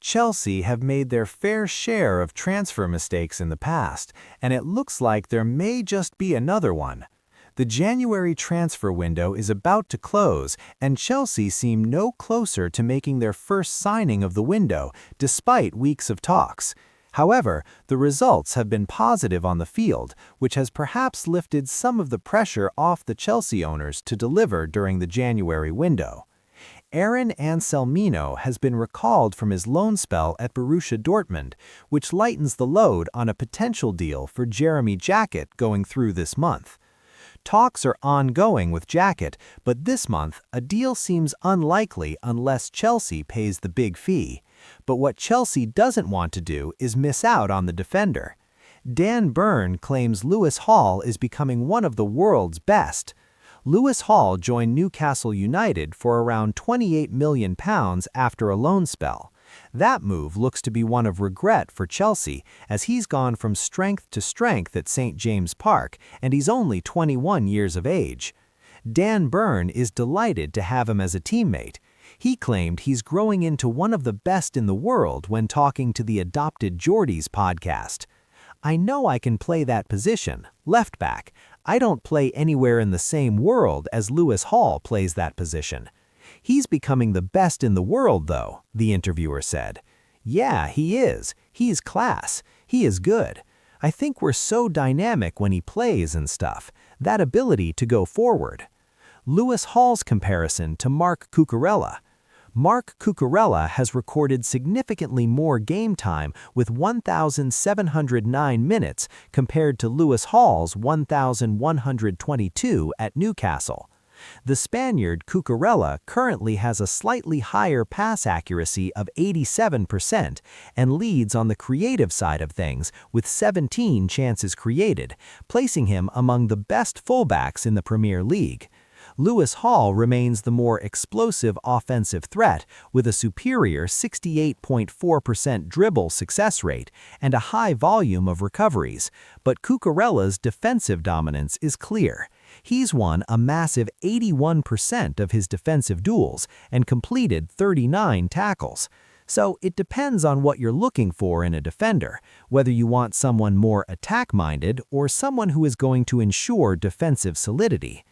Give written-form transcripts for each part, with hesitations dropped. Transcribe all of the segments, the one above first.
Chelsea have made their fair share of transfer mistakes in the past, and it looks like there may just be another one. The January transfer window is about to close, and Chelsea seem no closer to making their first signing of the window, despite weeks of talks. However, the results have been positive on the field, which has perhaps lifted some of the pressure off the Chelsea owners to deliver during the January window. Aaron Anselmino has been recalled from his loan spell at Borussia Dortmund, which lightens the load on a potential deal for Jeremy Jackett going through this month. Talks are ongoing with Jackett, but this month a deal seems unlikely unless Chelsea pays the big fee. But what Chelsea doesn't want to do is miss out on the defender. Dan Burn claims Lewis Hall is becoming one of the world's best. Lewis Hall joined Newcastle United for around £28 million after a loan spell. That move looks to be one of regret for Chelsea, as he's gone from strength to strength at St. James Park, and he's only 21 years of age. Dan Burn is delighted to have him as a teammate. He claimed he's growing into one of the best in the world when talking to the Adopted Geordies podcast. "I know I can play that position, left back. I don't play anywhere in the same world as Lewis Hall plays that position. He's becoming the best in the world, though," the interviewer said. "Yeah, he is. He's class. He is good. I think we're so dynamic when he plays and stuff, that ability to go forward." Lewis Hall's comparison to Marc Cucurella. Marc Cucurella has recorded significantly more game time with 1,709 minutes compared to Lewis Hall's 1,122 at Newcastle. The Spaniard Cucurella currently has a slightly higher pass accuracy of 87% and leads on the creative side of things with 17 chances created, placing him among the best fullbacks in the Premier League. Lewis Hall remains the more explosive offensive threat with a superior 68.4% dribble success rate and a high volume of recoveries, but Cucurella's defensive dominance is clear. He's won a massive 81% of his defensive duels and completed 39 tackles. So it depends on what you're looking for in a defender, whether you want someone more attack-minded or someone who is going to ensure defensive solidity.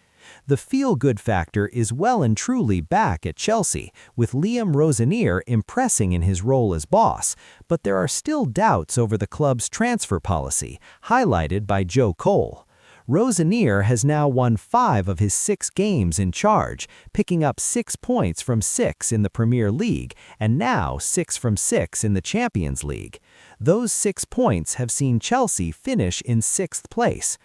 The feel-good factor is well and truly back at Chelsea, with Liam Rosenior impressing in his role as boss, but there are still doubts over the club's transfer policy, highlighted by Joe Cole. Rosenior has now won 5 of his 6 games in charge, picking up 6 points from 6 in the Premier League and now 6 from 6 in the Champions League. Those 6 points have seen Chelsea finish in 6th place.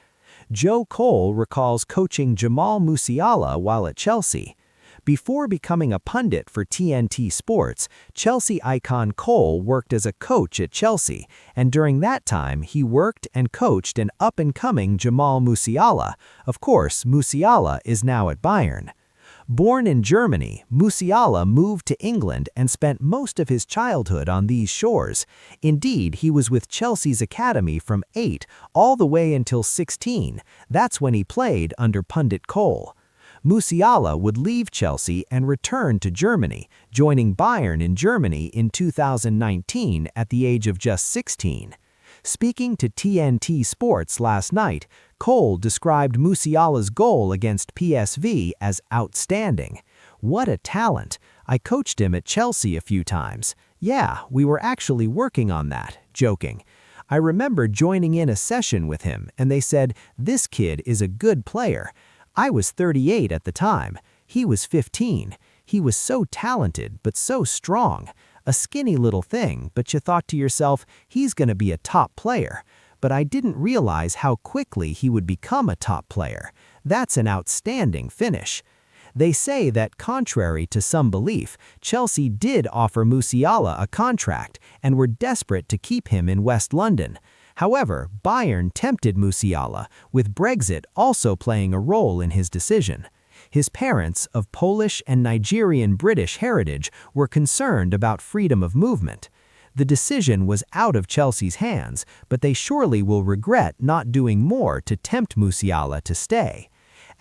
Joe Cole recalls coaching Jamal Musiala while at Chelsea. Before becoming a pundit for TNT Sports, Chelsea icon Cole worked as a coach at Chelsea, and during that time he worked and coached an up-and-coming Jamal Musiala. Of course, Musiala is now at Bayern. Born in Germany, Musiala moved to England and spent most of his childhood on these shores. Indeed, he was with Chelsea's academy from 8 all the way until 16. That's when he played under pundit Cole. Musiala would leave Chelsea and return to Germany, joining Bayern in Germany in 2019 at the age of just 16. Speaking to TNT Sports last night, Cole described Musiala's goal against PSV as outstanding. "What a talent. I coached him at Chelsea a few times. Yeah, we were actually working on that," joking. "I remember joining in a session with him and they said, 'This kid is a good player.' I was 38 at the time. He was 15. He was so talented but so strong. A skinny little thing, but you thought to yourself, he's going to be a top player. But I didn't realize how quickly he would become a top player. That's an outstanding finish." They say that contrary to some belief, Chelsea did offer Musiala a contract and were desperate to keep him in West London. However, Bayern tempted Musiala, with Brexit also playing a role in his decision. His parents, of Polish and Nigerian-British heritage, were concerned about freedom of movement. The decision was out of Chelsea's hands, but they surely will regret not doing more to tempt Musiala to stay.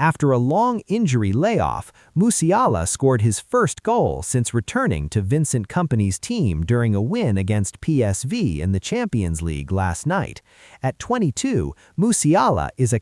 After a long injury layoff, Musiala scored his first goal since returning to Vincent Kompany's team during a win against PSV in the Champions League last night. At 22, Musiala is a